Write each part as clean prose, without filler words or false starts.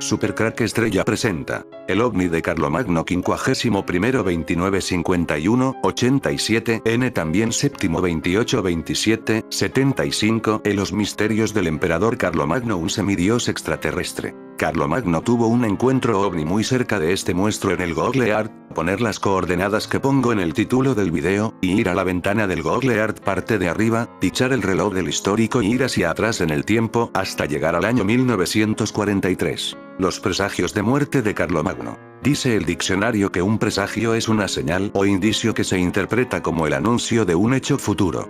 Supercrack Estrella presenta el ovni de Carlomagno 51º 2951 87 N también séptimo 28 27 75 Los misterios del emperador Carlomagno, un semidios extraterrestre. Carlomagno tuvo un encuentro ovni muy cerca de este muestro en el Google Earth. Poner las coordenadas que pongo en el título del video, y ir a la ventana del Google Earth parte de arriba, pichar el reloj del histórico y ir hacia atrás en el tiempo hasta llegar al año 1943. Los presagios de muerte de Carlomagno. Dice el diccionario que un presagio es una señal o indicio que se interpreta como el anuncio de un hecho futuro.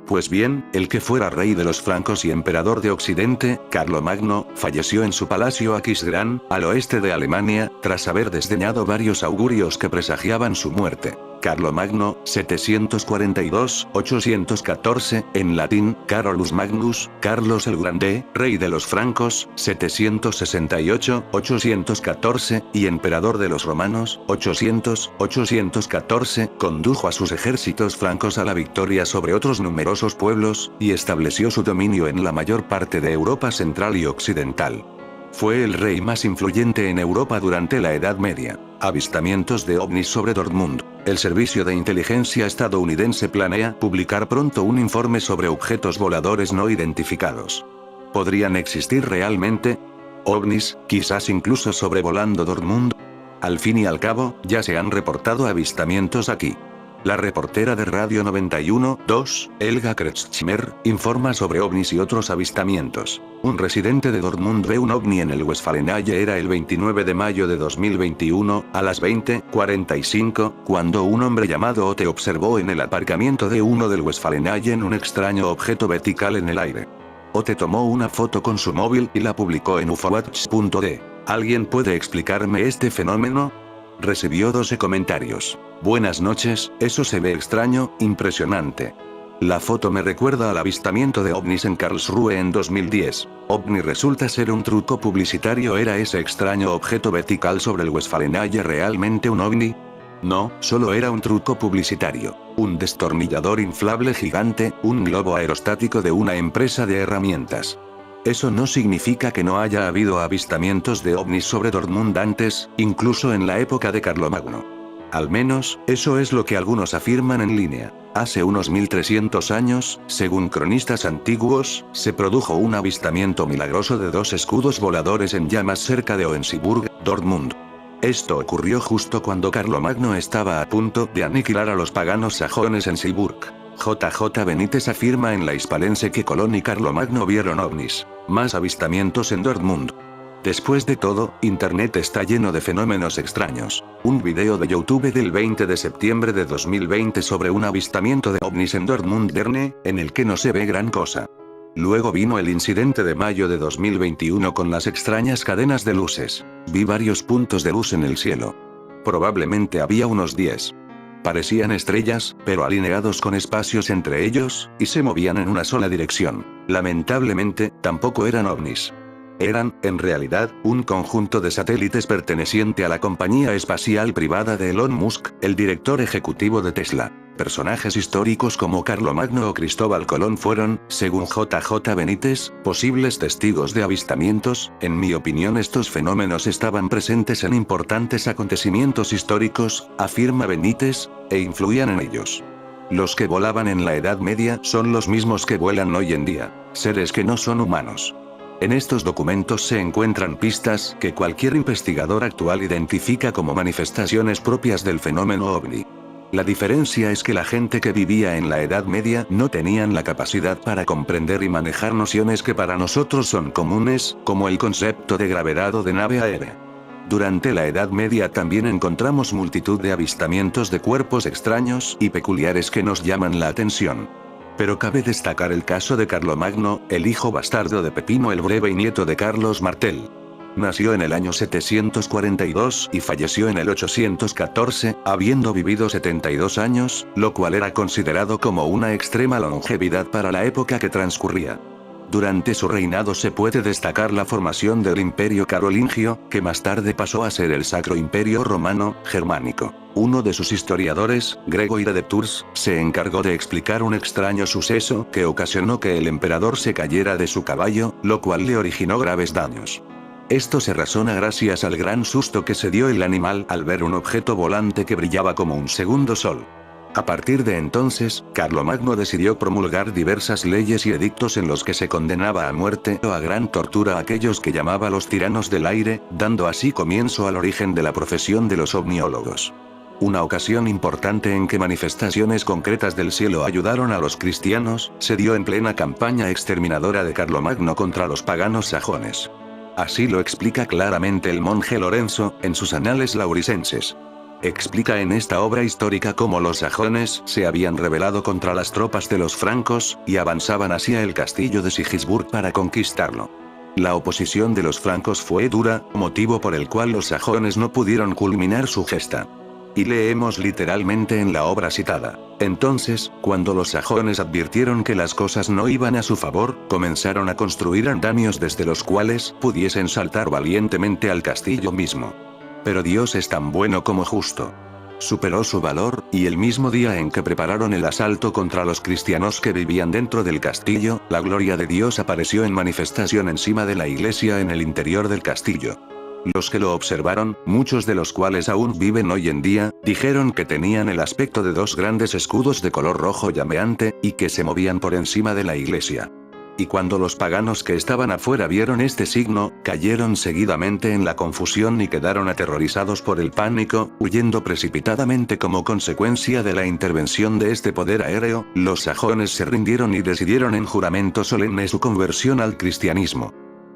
Pues bien, el que fuera rey de los francos y emperador de Occidente, Carlomagno, falleció en su palacio Aquisgrán, al oeste de Alemania, tras haber desdeñado varios augurios que presagiaban su muerte. Carlomagno, 742-814, en latín, Carolus Magnus, Carlos el Grande, rey de los francos, 768-814, y emperador de los romanos, 800-814, condujo a sus ejércitos francos a la victoria sobre otros numerosos pueblos, y estableció su dominio en la mayor parte de Europa central y occidental. Fue el rey más influyente en Europa durante la Edad Media. Avistamientos de ovnis sobre Dortmund. El Servicio de Inteligencia estadounidense planea publicar pronto un informe sobre objetos voladores no identificados. ¿Podrían existir realmente ovnis, quizás incluso sobrevolando Dortmund? Al fin y al cabo, ya se han reportado avistamientos aquí. La reportera de Radio 91.2, Helga Kretschmer, informa sobre ovnis y otros avistamientos. Un residente de Dortmund ve un ovni en el Westfalenhalle. Era el 29 de mayo de 2021, a las 20:45, cuando un hombre llamado Ote observó en el aparcamiento de uno del Westfalenhalle un extraño objeto vertical en el aire. Ote tomó una foto con su móvil y la publicó en ufowatch.de. ¿Alguien puede explicarme este fenómeno? Recibió 12 comentarios. Buenas noches, eso se ve extraño, impresionante. La foto me recuerda al avistamiento de ovnis en Karlsruhe en 2010. OVNI resulta ser un truco publicitario. ¿Era ese extraño objeto vertical sobre el Westfalenhalle realmente un ovni? No, solo era un truco publicitario. Un destornillador inflable gigante, un globo aerostático de una empresa de herramientas. Eso no significa que no haya habido avistamientos de ovnis sobre Dortmund antes, incluso en la época de Carlomagno. Al menos, eso es lo que algunos afirman en línea. Hace unos 1300 años, según cronistas antiguos, se produjo un avistamiento milagroso de dos escudos voladores en llamas cerca de Oensiburg, Dortmund. Esto ocurrió justo cuando Carlomagno estaba a punto de aniquilar a los paganos sajones en Silburg. JJ Benítez afirma en la Hispalense que Colón y Carlomagno vieron ovnis. Más avistamientos en Dortmund. Después de todo, Internet está lleno de fenómenos extraños. Un video de YouTube del 20 de septiembre de 2020 sobre un avistamiento de ovnis en Dortmund, en el que no se ve gran cosa. Luego vino el incidente de mayo de 2021 con las extrañas cadenas de luces. Vi varios puntos de luz en el cielo. Probablemente había unos 10. Parecían estrellas, pero alineados con espacios entre ellos, y se movían en una sola dirección. Lamentablemente, tampoco eran ovnis. Eran, en realidad, un conjunto de satélites perteneciente a la compañía espacial privada de Elon Musk, el director ejecutivo de Tesla. Personajes históricos como Carlomagno o Cristóbal Colón fueron, según JJ Benítez, posibles testigos de avistamientos. En mi opinión, estos fenómenos estaban presentes en importantes acontecimientos históricos, afirma Benítez, e influían en ellos. Los que volaban en la Edad Media son los mismos que vuelan hoy en día, seres que no son humanos. En estos documentos se encuentran pistas que cualquier investigador actual identifica como manifestaciones propias del fenómeno ovni. La diferencia es que la gente que vivía en la Edad Media no tenían la capacidad para comprender y manejar nociones que para nosotros son comunes, como el concepto de gravedad o de nave aérea. Durante la Edad Media también encontramos multitud de avistamientos de cuerpos extraños y peculiares que nos llaman la atención. Pero cabe destacar el caso de Carlomagno, el hijo bastardo de Pepino el Breve y nieto de Carlos Martel. Nació en el año 742 y falleció en el 814, habiendo vivido 72 años, lo cual era considerado como una extrema longevidad para la época que transcurría. Durante su reinado se puede destacar la formación del Imperio Carolingio, que más tarde pasó a ser el Sacro Imperio Romano Germánico. Uno de sus historiadores, Gregoire de Tours, se encargó de explicar un extraño suceso que ocasionó que el emperador se cayera de su caballo, lo cual le originó graves daños. Esto se razona gracias al gran susto que se dio el animal al ver un objeto volante que brillaba como un segundo sol. A partir de entonces, Carlomagno decidió promulgar diversas leyes y edictos en los que se condenaba a muerte o a gran tortura a aquellos que llamaba los tiranos del aire, dando así comienzo al origen de la profesión de los ovniólogos. Una ocasión importante en que manifestaciones concretas del cielo ayudaron a los cristianos, se dio en plena campaña exterminadora de Carlomagno contra los paganos sajones. Así lo explica claramente el monje Lorenzo, en sus Anales Lauricenses. Explica en esta obra histórica cómo los sajones se habían rebelado contra las tropas de los francos, y avanzaban hacia el castillo de Sigisburg para conquistarlo. La oposición de los francos fue dura, motivo por el cual los sajones no pudieron culminar su gesta. Y leemos literalmente en la obra citada. Entonces, cuando los sajones advirtieron que las cosas no iban a su favor, comenzaron a construir andamios desde los cuales pudiesen saltar valientemente al castillo mismo. Pero Dios es tan bueno como justo. Superó su valor, y el mismo día en que prepararon el asalto contra los cristianos que vivían dentro del castillo, la gloria de Dios apareció en manifestación encima de la iglesia en el interior del castillo. Los que lo observaron, muchos de los cuales aún viven hoy en día, dijeron que tenían el aspecto de dos grandes escudos de color rojo llameante, y que se movían por encima de la iglesia. Y cuando los paganos que estaban afuera vieron este signo, cayeron seguidamente en la confusión y quedaron aterrorizados por el pánico, huyendo precipitadamente como consecuencia de la intervención de este poder aéreo. Los sajones se rindieron y decidieron en juramento solemne su conversión al cristianismo.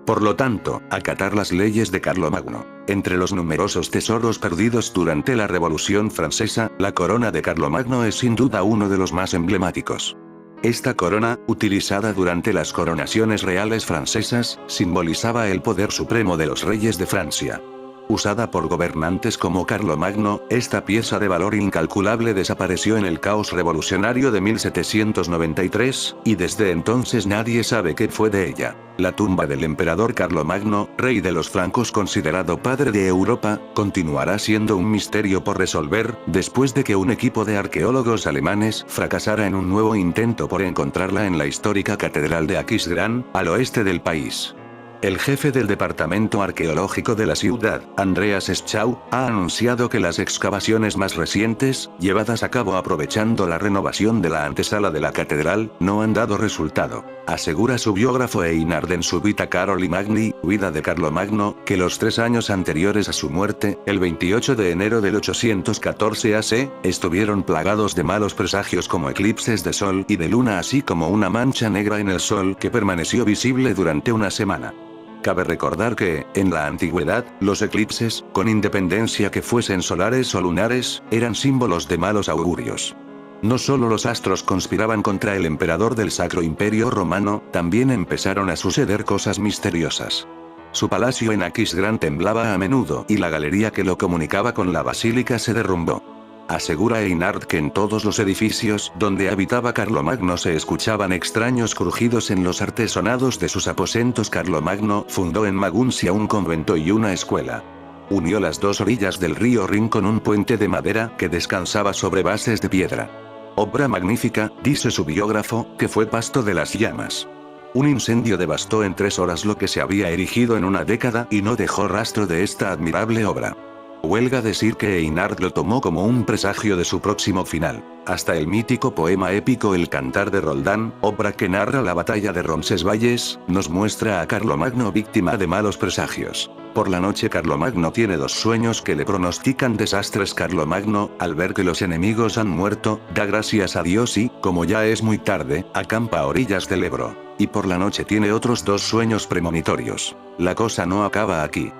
Por lo tanto, acatar las leyes de Carlomagno. Entre los numerosos tesoros perdidos durante la Revolución Francesa, la corona de Carlomagno es sin duda uno de los más emblemáticos. Esta corona, utilizada durante las coronaciones reales francesas, simbolizaba el poder supremo de los reyes de Francia. Usada por gobernantes como Carlomagno, esta pieza de valor incalculable desapareció en el caos revolucionario de 1793, y desde entonces nadie sabe qué fue de ella. La tumba del emperador Carlomagno, rey de los francos considerado padre de Europa, continuará siendo un misterio por resolver, después de que un equipo de arqueólogos alemanes fracasara en un nuevo intento por encontrarla en la histórica catedral de Aquisgrán, al oeste del país. El jefe del departamento arqueológico de la ciudad, Andreas Schau, ha anunciado que las excavaciones más recientes, llevadas a cabo aprovechando la renovación de la antesala de la catedral, no han dado resultado. Asegura su biógrafo Einard en su Vita Caroli Magni, Vida de Carlomagno, que los 3 años anteriores a su muerte, el 28 de enero del 814 AC, estuvieron plagados de malos presagios como eclipses de sol y de luna, así como una mancha negra en el sol que permaneció visible durante una semana. Cabe recordar que, en la antigüedad, los eclipses, con independencia que fuesen solares o lunares, eran símbolos de malos augurios. No solo los astros conspiraban contra el emperador del Sacro Imperio Romano, también empezaron a suceder cosas misteriosas. Su palacio en Aquisgrán temblaba a menudo y la galería que lo comunicaba con la basílica se derrumbó. Asegura Einard que en todos los edificios donde habitaba Carlomagno se escuchaban extraños crujidos en los artesonados de sus aposentos. Carlomagno fundó en Maguncia un convento y una escuela. Unió las dos orillas del río Rin con un puente de madera que descansaba sobre bases de piedra. Obra magnífica, dice su biógrafo, que fue pasto de las llamas. Un incendio devastó en 3 horas lo que se había erigido en una década y no dejó rastro de esta admirable obra. Huelga decir que Einard lo tomó como un presagio de su próximo final. Hasta el mítico poema épico El Cantar de Roldán, obra que narra la batalla de Roncesvalles, nos muestra a Carlomagno víctima de malos presagios. Por la noche Carlomagno tiene 2 sueños que le pronostican desastres. Carlomagno, al ver que los enemigos han muerto, da gracias a Dios y, como ya es muy tarde, acampa a orillas del Ebro. Y por la noche tiene otros 2 sueños premonitorios. La cosa no acaba aquí.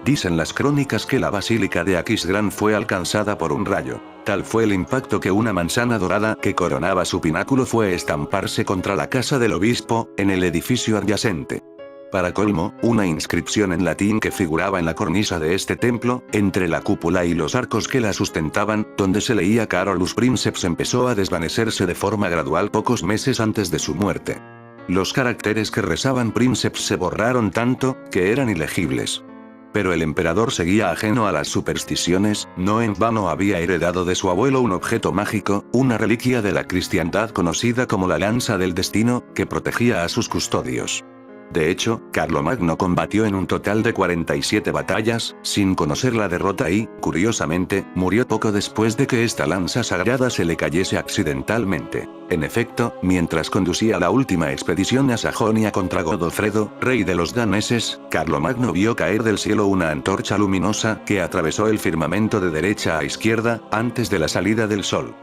Dicen las crónicas que la basílica de Aquisgrán fue alcanzada por un rayo. Tal fue el impacto que una manzana dorada que coronaba su pináculo fue estamparse contra la casa del obispo, en el edificio adyacente. Para colmo, una inscripción en latín que figuraba en la cornisa de este templo, entre la cúpula y los arcos que la sustentaban, donde se leía Carolus Princeps, empezó a desvanecerse de forma gradual pocos meses antes de su muerte. Los caracteres que rezaban Princeps se borraron tanto, que eran ilegibles. Pero el emperador seguía ajeno a las supersticiones, no en vano había heredado de su abuelo un objeto mágico, una reliquia de la cristiandad conocida como la lanza del destino, que protegía a sus custodios. De hecho, Carlomagno combatió en un total de 47 batallas, sin conocer la derrota y, curiosamente, murió poco después de que esta lanza sagrada se le cayese accidentalmente. En efecto, mientras conducía la última expedición a Sajonia contra Godofredo, rey de los daneses, Carlomagno vio caer del cielo una antorcha luminosa que atravesó el firmamento de derecha a izquierda, antes de la salida del sol.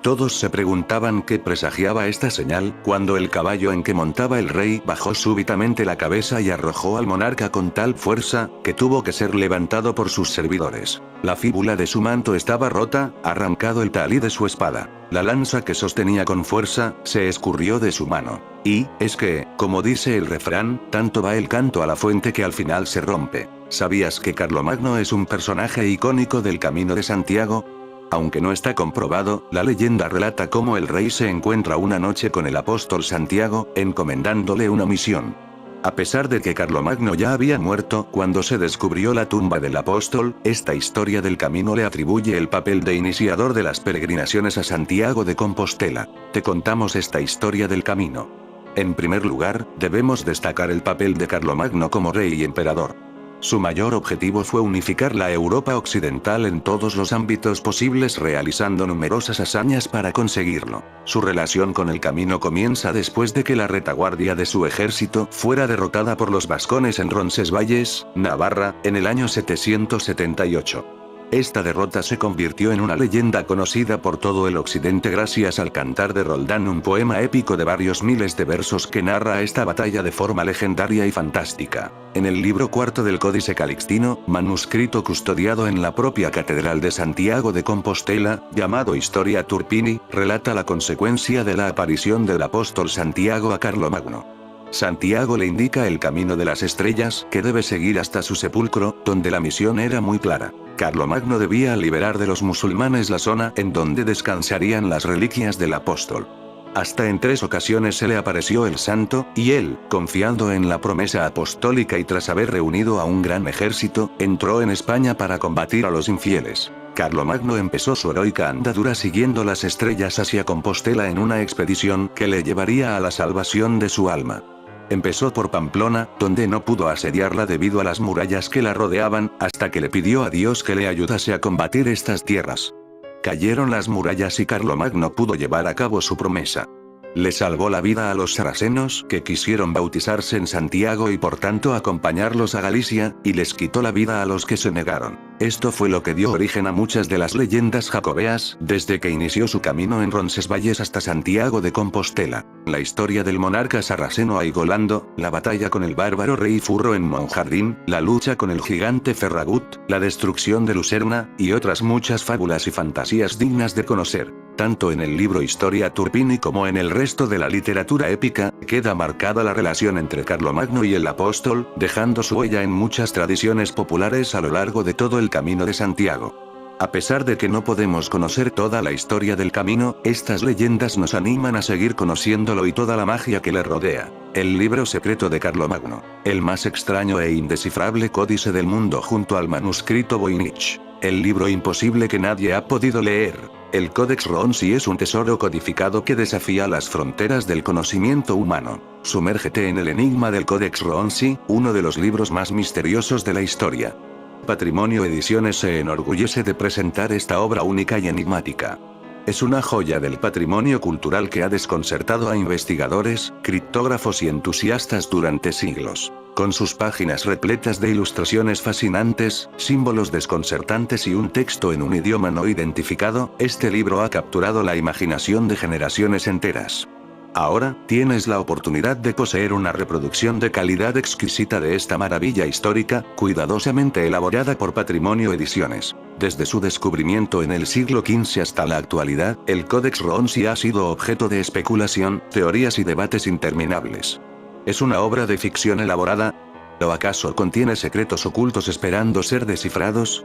Todos se preguntaban qué presagiaba esta señal, cuando el caballo en que montaba el rey bajó súbitamente la cabeza y arrojó al monarca con tal fuerza, que tuvo que ser levantado por sus servidores. La fíbula de su manto estaba rota, arrancado el talí de su espada. La lanza que sostenía con fuerza, se escurrió de su mano. Y, es que, como dice el refrán, tanto va el canto a la fuente que al final se rompe. ¿Sabías que Carlomagno es un personaje icónico del Camino de Santiago? Aunque no está comprobado, la leyenda relata cómo el rey se encuentra una noche con el apóstol Santiago, encomendándole una misión. A pesar de que Carlomagno ya había muerto cuando se descubrió la tumba del apóstol, esta historia del camino le atribuye el papel de iniciador de las peregrinaciones a Santiago de Compostela. Te contamos esta historia del camino. En primer lugar, debemos destacar el papel de Carlomagno como rey y emperador. Su mayor objetivo fue unificar la Europa occidental en todos los ámbitos posibles, realizando numerosas hazañas para conseguirlo. Su relación con el camino comienza después de que la retaguardia de su ejército fuera derrotada por los vascones en Roncesvalles, Navarra, en el año 778. Esta derrota se convirtió en una leyenda conocida por todo el occidente gracias al Cantar de Roldán, un poema épico de varios miles de versos que narra esta batalla de forma legendaria y fantástica. En el libro cuarto del Códice Calixtino, manuscrito custodiado en la propia Catedral de Santiago de Compostela, llamado Historia Turpini, relata la consecuencia de la aparición del apóstol Santiago a Carlomagno. Santiago le indica el camino de las estrellas que debe seguir hasta su sepulcro, donde la misión era muy clara. Carlomagno debía liberar de los musulmanes la zona en donde descansarían las reliquias del apóstol. Hasta en 3 ocasiones se le apareció el santo, y él, confiando en la promesa apostólica y tras haber reunido a un gran ejército, entró en España para combatir a los infieles. Carlomagno empezó su heroica andadura siguiendo las estrellas hacia Compostela en una expedición que le llevaría a la salvación de su alma. Empezó por Pamplona, donde no pudo asediarla debido a las murallas que la rodeaban, hasta que le pidió a Dios que le ayudase a combatir estas tierras. Cayeron las murallas y Carlomagno pudo llevar a cabo su promesa. Le salvó la vida a los saracenos que quisieron bautizarse en Santiago y por tanto acompañarlos a Galicia, y les quitó la vida a los que se negaron. Esto fue lo que dio origen a muchas de las leyendas jacobeas, desde que inició su camino en Roncesvalles hasta Santiago de Compostela. La historia del monarca sarraceno Aigolando, la batalla con el bárbaro rey Furro en Monjardín, la lucha con el gigante Ferragut, la destrucción de Lucerna, y otras muchas fábulas y fantasías dignas de conocer. Tanto en el libro Historia Turpini como en el resto de la literatura épica, queda marcada la relación entre Carlomagno y el apóstol, dejando su huella en muchas tradiciones populares a lo largo de todo el Camino de Santiago. A pesar de que no podemos conocer toda la historia del camino, estas leyendas nos animan a seguir conociéndolo y toda la magia que le rodea. El libro secreto de Carlomagno, el más extraño e indescifrable códice del mundo junto al manuscrito Voynich. El libro imposible que nadie ha podido leer. El Codex Ronzi es un tesoro codificado que desafía las fronteras del conocimiento humano. Sumérgete en el enigma del Codex Ronzi, uno de los libros más misteriosos de la historia. Patrimonio Ediciones se enorgullece de presentar esta obra única y enigmática. Es una joya del patrimonio cultural que ha desconcertado a investigadores, criptógrafos y entusiastas durante siglos. Con sus páginas repletas de ilustraciones fascinantes, símbolos desconcertantes y un texto en un idioma no identificado, este libro ha capturado la imaginación de generaciones enteras. Ahora, tienes la oportunidad de poseer una reproducción de calidad exquisita de esta maravilla histórica, cuidadosamente elaborada por Patrimonio Ediciones. Desde su descubrimiento en el siglo XV hasta la actualidad, el Codex Ronzi ha sido objeto de especulación, teorías y debates interminables. ¿Es una obra de ficción elaborada? ¿O acaso contiene secretos ocultos esperando ser descifrados?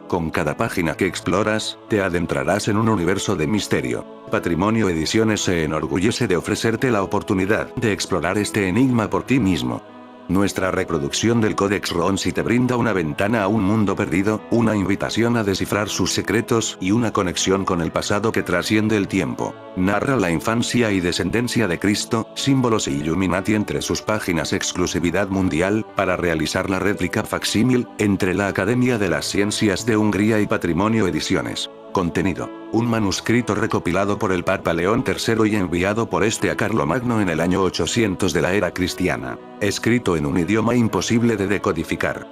Con cada página que exploras, te adentrarás en un universo de misterio. Patrimonio Ediciones se enorgullece de ofrecerte la oportunidad de explorar este enigma por ti mismo. Nuestra reproducción del Codex Ronsi te brinda una ventana a un mundo perdido, una invitación a descifrar sus secretos y una conexión con el pasado que trasciende el tiempo. Narra la infancia y descendencia de Cristo, símbolos e Illuminati entre sus páginas, exclusividad mundial, para realizar la réplica facsímil, entre la Academia de las Ciencias de Hungría y Patrimonio Ediciones. Contenido: un manuscrito recopilado por el Papa León III y enviado por este a Carlomagno en el año 800 de la era cristiana. Escrito en un idioma imposible de decodificar.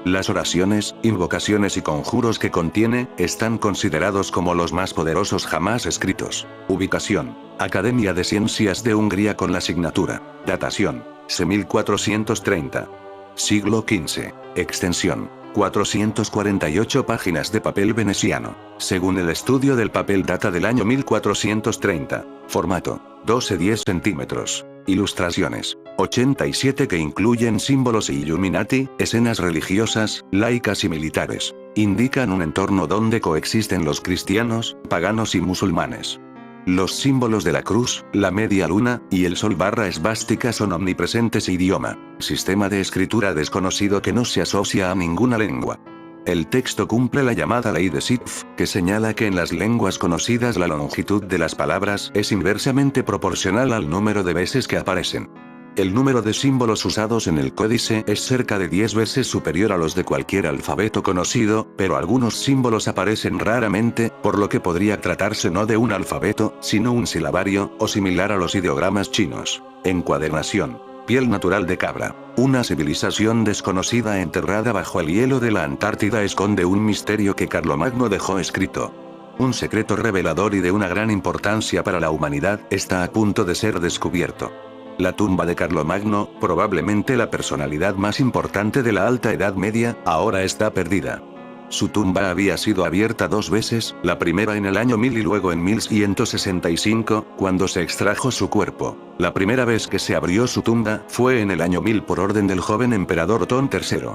Las oraciones, invocaciones y conjuros que contiene, están considerados como los más poderosos jamás escritos. Ubicación: Academia de Ciencias de Hungría con la signatura. Datación: c. 1430. Siglo XV. Extensión: 448 páginas de papel veneciano. Según el estudio del papel, data del año 1430. Formato: 12-10 centímetros. Ilustraciones: 87 que incluyen símbolos e Illuminati, escenas religiosas, laicas y militares. Indican un entorno donde coexisten los cristianos, paganos y musulmanes. Los símbolos de la cruz, la media luna, y el sol / esvástica son omnipresentes. Idioma: sistema de escritura desconocido que no se asocia a ninguna lengua. El texto cumple la llamada ley de Zipf, que señala que en las lenguas conocidas la longitud de las palabras es inversamente proporcional al número de veces que aparecen. El número de símbolos usados en el códice es cerca de 10 veces superior a los de cualquier alfabeto conocido, pero algunos símbolos aparecen raramente, por lo que podría tratarse no de un alfabeto, sino un silabario, o similar a los ideogramas chinos. Encuadernación: piel natural de cabra. Una civilización desconocida enterrada bajo el hielo de la Antártida esconde un misterio que Carlomagno dejó escrito. Un secreto revelador y de una gran importancia para la humanidad está a punto de ser descubierto. La tumba de Carlomagno, probablemente la personalidad más importante de la Alta Edad Media, ahora está perdida. Su tumba había sido abierta 2 veces, la primera en el año 1000 y luego en 1165, cuando se extrajo su cuerpo. La primera vez que se abrió su tumba fue en el año 1000 por orden del joven emperador Otón III.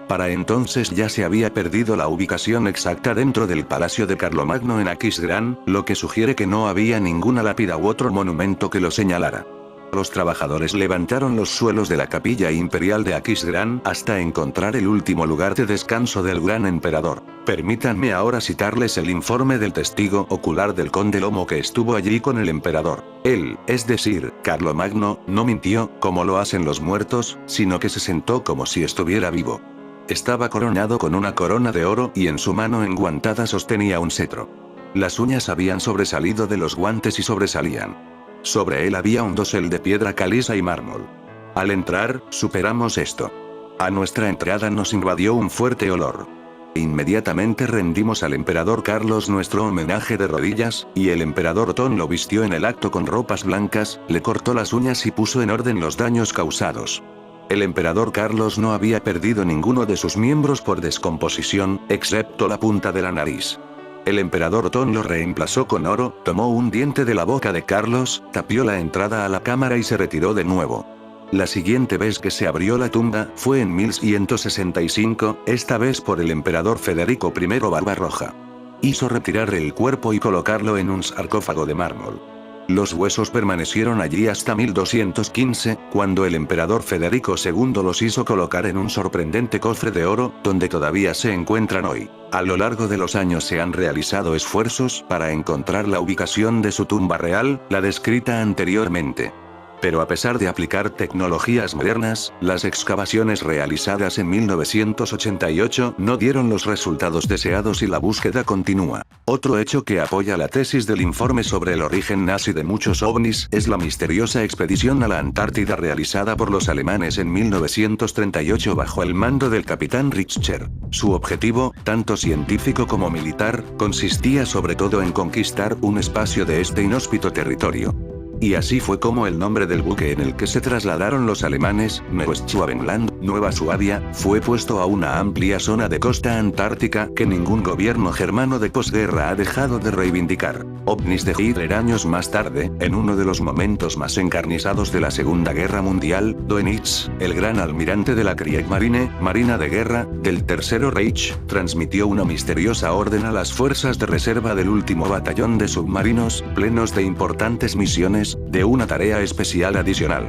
Para entonces ya se había perdido la ubicación exacta dentro del palacio de Carlomagno en Aquisgrán, lo que sugiere que no había ninguna lápida u otro monumento que lo señalara. Los trabajadores levantaron los suelos de la capilla imperial de Aquisgrán hasta encontrar el último lugar de descanso del gran emperador. Permítanme ahora citarles el informe del testigo ocular del conde Lomo que estuvo allí con el emperador. Él, es decir, Carlomagno, no mintió, como lo hacen los muertos, sino que se sentó como si estuviera vivo. Estaba coronado con una corona de oro y en su mano enguantada sostenía un cetro. Las uñas habían sobresalido de los guantes y sobresalían. Sobre él había un dosel de piedra caliza y mármol. Al entrar, superamos esto. A nuestra entrada nos invadió un fuerte olor. Inmediatamente rendimos al emperador Carlos nuestro homenaje de rodillas, y el emperador Otón lo vistió en el acto con ropas blancas, le cortó las uñas y puso en orden los daños causados. El emperador Carlos no había perdido ninguno de sus miembros por descomposición, excepto la punta de la nariz. El emperador Otón lo reemplazó con oro, tomó un diente de la boca de Carlos, tapió la entrada a la cámara y se retiró de nuevo. La siguiente vez que se abrió la tumba fue en 1165, esta vez por el emperador Federico I Barbarroja. Hizo retirar el cuerpo y colocarlo en un sarcófago de mármol. Los huesos permanecieron allí hasta 1215, cuando el emperador Federico II los hizo colocar en un sorprendente cofre de oro, donde todavía se encuentran hoy. A lo largo de los años se han realizado esfuerzos para encontrar la ubicación de su tumba real, la descrita anteriormente. Pero a pesar de aplicar tecnologías modernas, las excavaciones realizadas en 1988 no dieron los resultados deseados y la búsqueda continúa. Otro hecho que apoya la tesis del informe sobre el origen nazi de muchos ovnis es la misteriosa expedición a la Antártida realizada por los alemanes en 1938 bajo el mando del capitán Richter. Su objetivo, tanto científico como militar, consistía sobre todo en conquistar un espacio de este inhóspito territorio. Y así fue como el nombre del buque en el que se trasladaron los alemanes, Neuschwabenland, Nueva Suabia, fue puesto a una amplia zona de costa antártica que ningún gobierno germano de posguerra ha dejado de reivindicar. OVNIs de Hitler. Años más tarde, en uno de los momentos más encarnizados de la Segunda Guerra Mundial, Dönitz, el gran almirante de la Kriegsmarine, Marina de Guerra, del Tercero Reich, transmitió una misteriosa orden a las fuerzas de reserva del último batallón de submarinos, plenos de importantes misiones, de una tarea especial adicional.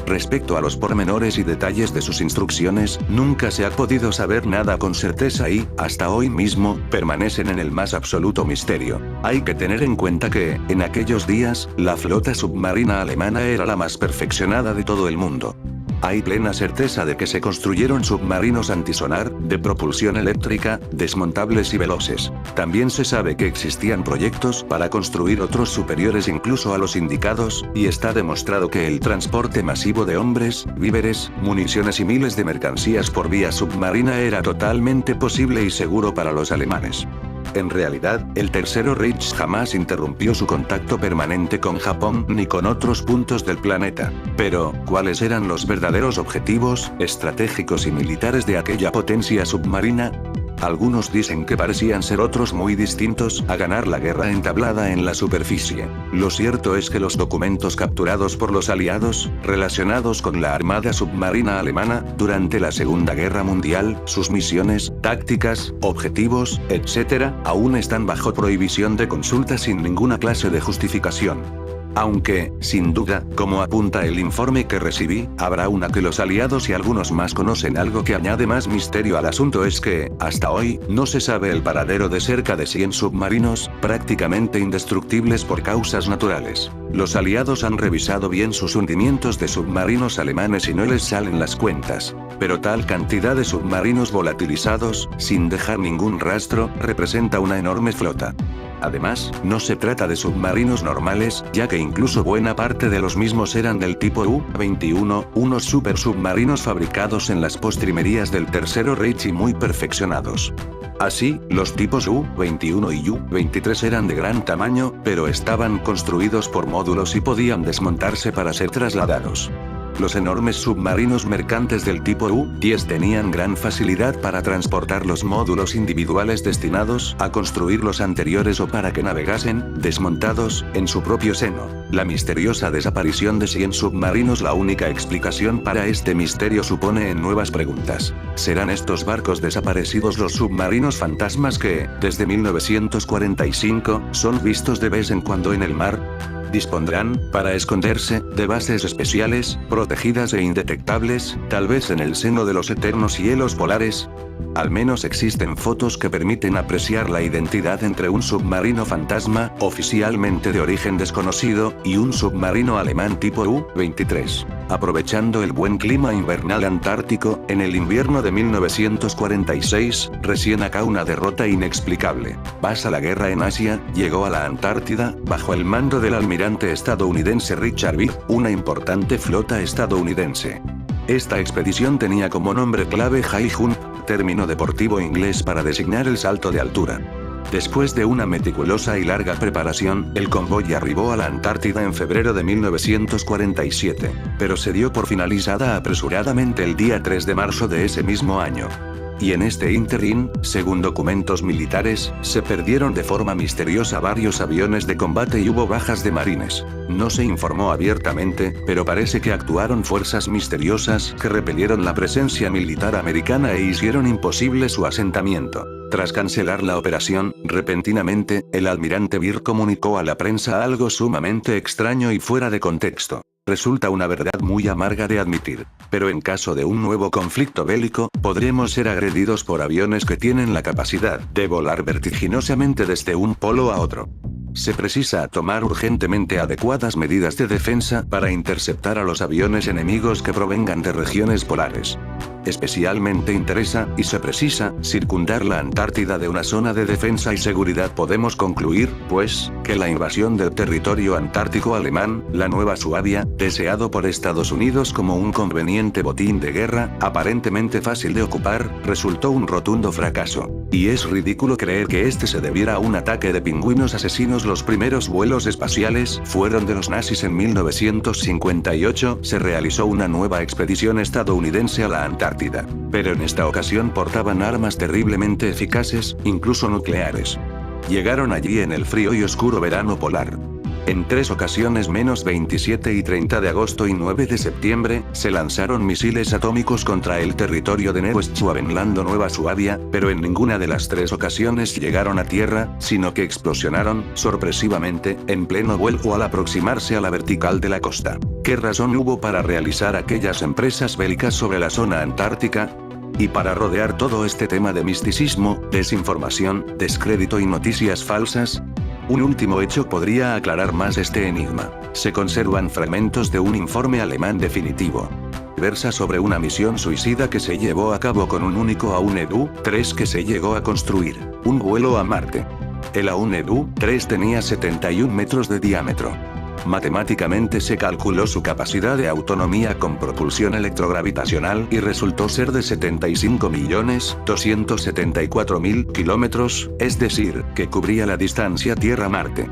Respecto a los pormenores y detalles de sus instrucciones, nunca se ha podido saber nada con certeza y, hasta hoy mismo, permanecen en el más absoluto misterio. Hay que tener en cuenta que, en aquellos días, la flota submarina alemana era la más perfeccionada de todo el mundo. Hay plena certeza de que se construyeron submarinos antisonar, de propulsión eléctrica, desmontables y veloces. También se sabe que existían proyectos para construir otros superiores incluso a los indicados, y está demostrado que el transporte masivo de hombres, víveres, municiones y miles de mercancías por vía submarina era totalmente posible y seguro para los alemanes. En realidad, el Tercero Reich jamás interrumpió su contacto permanente con Japón ni con otros puntos del planeta. Pero, ¿cuáles eran los verdaderos objetivos estratégicos y militares de aquella potencia submarina? Algunos dicen que parecían ser otros muy distintos a ganar la guerra entablada en la superficie. Lo cierto es que los documentos capturados por los aliados, relacionados con la armada submarina alemana, durante la Segunda Guerra Mundial, sus misiones, tácticas, objetivos, etc., aún están bajo prohibición de consulta sin ninguna clase de justificación. Aunque, sin duda, como apunta el informe que recibí, habrá una que los aliados y algunos más conocen. Algo que añade más misterio al asunto es que, hasta hoy, no se sabe el paradero de cerca de 100 submarinos, prácticamente indestructibles por causas naturales. Los aliados han revisado bien sus hundimientos de submarinos alemanes y no les salen las cuentas. Pero tal cantidad de submarinos volatilizados, sin dejar ningún rastro, representa una enorme flota. Además, no se trata de submarinos normales, ya que incluso buena parte de los mismos eran del tipo U-21, unos supersubmarinos fabricados en las postrimerías del Tercero Reich y muy perfeccionados. Así, los tipos U-21 y U-23 eran de gran tamaño, pero estaban construidos por módulos y podían desmontarse para ser trasladados. Los enormes submarinos mercantes del tipo U-10 tenían gran facilidad para transportar los módulos individuales destinados a construir los anteriores o para que navegasen, desmontados, en su propio seno. La misteriosa desaparición de 100 submarinos. La única explicación para este misterio supone en nuevas preguntas. ¿Serán estos barcos desaparecidos los submarinos fantasmas que, desde 1945, son vistos de vez en cuando en el mar? Dispondrán, para esconderse, de bases especiales, protegidas e indetectables, tal vez en el seno de los eternos hielos polares. Al menos existen fotos que permiten apreciar la identidad entre un submarino fantasma, oficialmente de origen desconocido, y un submarino alemán tipo U-23. Aprovechando el buen clima invernal antártico, en el invierno de 1946, recién acá una derrota inexplicable. Pasa la guerra en Asia, llegó a la Antártida, bajo el mando del almirante estadounidense Richard B., una importante flota estadounidense. Esta expedición tenía como nombre clave High Jump, término deportivo inglés para designar el salto de altura. Después de una meticulosa y larga preparación, el convoy arribó a la Antártida en febrero de 1947, pero se dio por finalizada apresuradamente el día 3 de marzo de ese mismo año. Y en este ínterin, según documentos militares, se perdieron de forma misteriosa varios aviones de combate y hubo bajas de marines. No se informó abiertamente, pero parece que actuaron fuerzas misteriosas que repelieron la presencia militar americana e hicieron imposible su asentamiento. Tras cancelar la operación, repentinamente, el almirante Beer comunicó a la prensa algo sumamente extraño y fuera de contexto. Resulta una verdad muy amarga de admitir. Pero en caso de un nuevo conflicto bélico, podremos ser agredidos por aviones que tienen la capacidad de volar vertiginosamente desde un polo a otro. Se precisa tomar urgentemente adecuadas medidas de defensa para interceptar a los aviones enemigos que provengan de regiones polares. Especialmente interesa, y se precisa, circundar la Antártida de una zona de defensa y seguridad. Podemos concluir, pues, que la invasión del territorio antártico alemán, la Nueva Suabia, deseado por Estados Unidos como un conveniente botín de guerra, aparentemente fácil de ocupar, resultó un rotundo fracaso. Y es ridículo creer que este se debiera a un ataque de pingüinos asesinos. Los primeros vuelos espaciales fueron de los nazis en 1958, se realizó una nueva expedición estadounidense a la Antártida. Pero en esta ocasión portaban armas terriblemente eficaces, incluso nucleares. Llegaron allí en el frío y oscuro verano polar. En 3 ocasiones -27 y 30 de agosto y 9 de septiembre, se lanzaron misiles atómicos contra el territorio de Neuschwabenland o Nueva Suabia, pero en ninguna de las 3 ocasiones llegaron a tierra, sino que explosionaron, sorpresivamente, en pleno vuelo al aproximarse a la vertical de la costa. ¿Qué razón hubo para realizar aquellas empresas bélicas sobre la zona antártica? Y para rodear todo este tema de misticismo, desinformación, descrédito y noticias falsas, un último hecho podría aclarar más este enigma. Se conservan fragmentos de un informe alemán definitivo. Versa sobre una misión suicida que se llevó a cabo con un único AUNEDU-3 que se llegó a construir, un vuelo a Marte. El AUNEDU-3 tenía 71 metros de diámetro. Matemáticamente se calculó su capacidad de autonomía con propulsión electrogravitacional y resultó ser de 75.274.000 kilómetros, es decir, que cubría la distancia Tierra-Marte.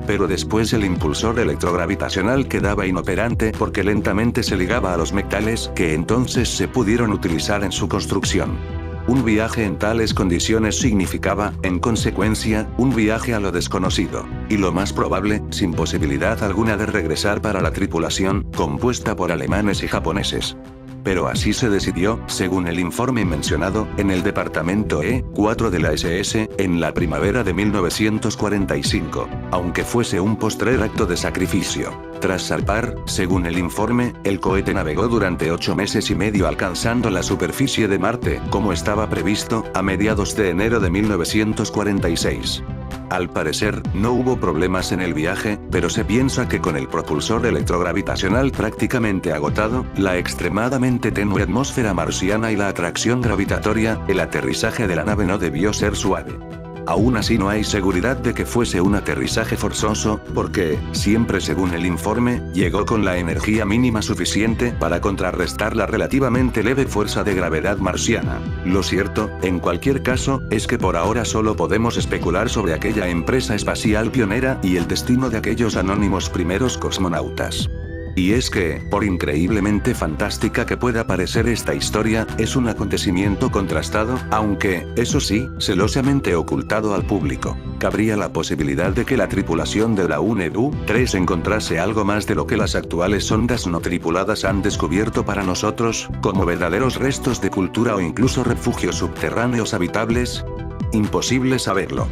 Pero después el impulsor electrogravitacional quedaba inoperante porque lentamente se ligaba a los metales que entonces se pudieron utilizar en su construcción. Un viaje en tales condiciones significaba, en consecuencia, un viaje a lo desconocido, y lo más probable, sin posibilidad alguna de regresar para la tripulación, compuesta por alemanes y japoneses. Pero así se decidió, según el informe mencionado, en el departamento E-4 de la SS, en la primavera de 1945, aunque fuese un postrer acto de sacrificio. Tras zarpar, según el informe, el cohete navegó durante 8 meses y medio alcanzando la superficie de Marte, como estaba previsto, a mediados de enero de 1946. Al parecer, no hubo problemas en el viaje, pero se piensa que con el propulsor electrogravitacional prácticamente agotado, la extremadamente tenue atmósfera marciana y la atracción gravitatoria, el aterrizaje de la nave no debió ser suave. Aún así no hay seguridad de que fuese un aterrizaje forzoso, porque, siempre según el informe, llegó con la energía mínima suficiente para contrarrestar la relativamente leve fuerza de gravedad marciana. Lo cierto, en cualquier caso, es que por ahora solo podemos especular sobre aquella empresa espacial pionera y el destino de aquellos anónimos primeros cosmonautas. Y es que, por increíblemente fantástica que pueda parecer esta historia, es un acontecimiento contrastado, aunque, eso sí, celosamente ocultado al público. Cabría la posibilidad de que la tripulación de la UNEDU-3 encontrase algo más de lo que las actuales sondas no tripuladas han descubierto para nosotros, como verdaderos restos de cultura o incluso refugios subterráneos habitables. Imposible saberlo.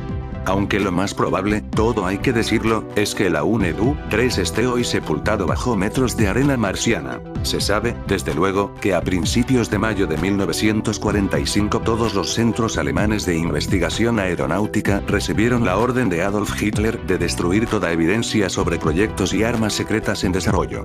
Aunque lo más probable, todo hay que decirlo, es que la UNEDU-3 esté hoy sepultado bajo metros de arena marciana. Se sabe, desde luego, que a principios de mayo de 1945 todos los centros alemanes de investigación aeronáutica recibieron la orden de Adolf Hitler de destruir toda evidencia sobre proyectos y armas secretas en desarrollo.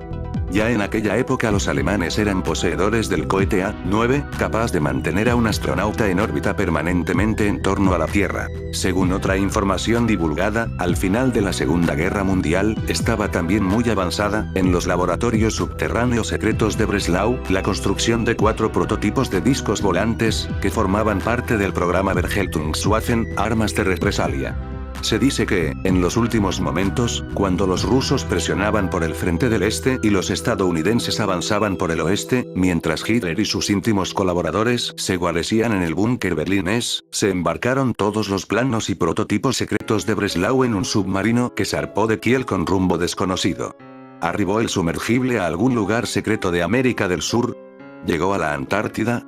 Ya en aquella época los alemanes eran poseedores del cohete A-9, capaz de mantener a un astronauta en órbita permanentemente en torno a la Tierra. Según otra información divulgada, al final de la Segunda Guerra Mundial, estaba también muy avanzada, en los laboratorios subterráneos secretos de Breslau, la construcción de 4 prototipos de discos volantes, que formaban parte del programa Vergeltungswaffen, armas de represalia. Se dice que, en los últimos momentos, cuando los rusos presionaban por el frente del este y los estadounidenses avanzaban por el oeste, mientras Hitler y sus íntimos colaboradores se guarecían en el búnker berlinés, se embarcaron todos los planos y prototipos secretos de Breslau en un submarino que zarpó de Kiel con rumbo desconocido. ¿Arribó el sumergible a algún lugar secreto de América del Sur? ¿Llegó a la Antártida?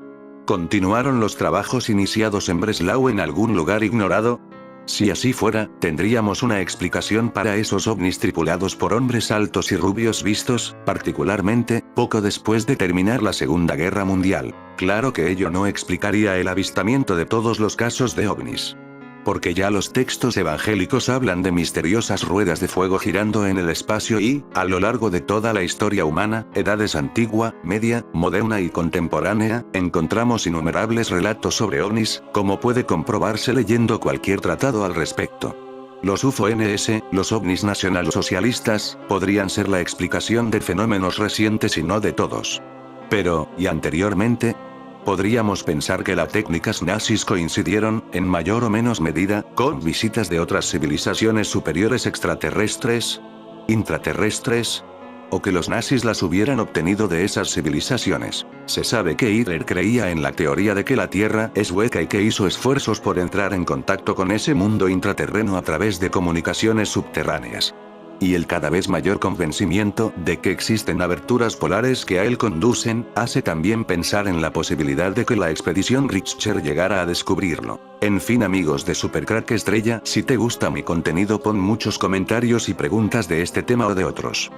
¿Continuaron los trabajos iniciados en Breslau en algún lugar ignorado? Si así fuera, tendríamos una explicación para esos ovnis tripulados por hombres altos y rubios vistos, particularmente, poco después de terminar la Segunda Guerra Mundial. Claro que ello no explicaría el avistamiento de todos los casos de ovnis. Porque ya los textos evangélicos hablan de misteriosas ruedas de fuego girando en el espacio y, a lo largo de toda la historia humana, edades antigua, media, moderna y contemporánea, encontramos innumerables relatos sobre ovnis, como puede comprobarse leyendo cualquier tratado al respecto. Los UFONS, los ovnis nacionalsocialistas, podrían ser la explicación de fenómenos recientes y no de todos. Pero, ¿y anteriormente? Podríamos pensar que las técnicas nazis coincidieron, en mayor o menos medida, con visitas de otras civilizaciones superiores extraterrestres, intraterrestres, o que los nazis las hubieran obtenido de esas civilizaciones. Se sabe que Hitler creía en la teoría de que la Tierra es hueca y que hizo esfuerzos por entrar en contacto con ese mundo intraterreno a través de comunicaciones subterráneas. Y el cada vez mayor convencimiento de que existen aberturas polares que a él conducen, hace también pensar en la posibilidad de que la expedición Richter llegara a descubrirlo. En fin amigos de Supercrack Estrella, si te gusta mi contenido pon muchos comentarios y preguntas de este tema o de otros.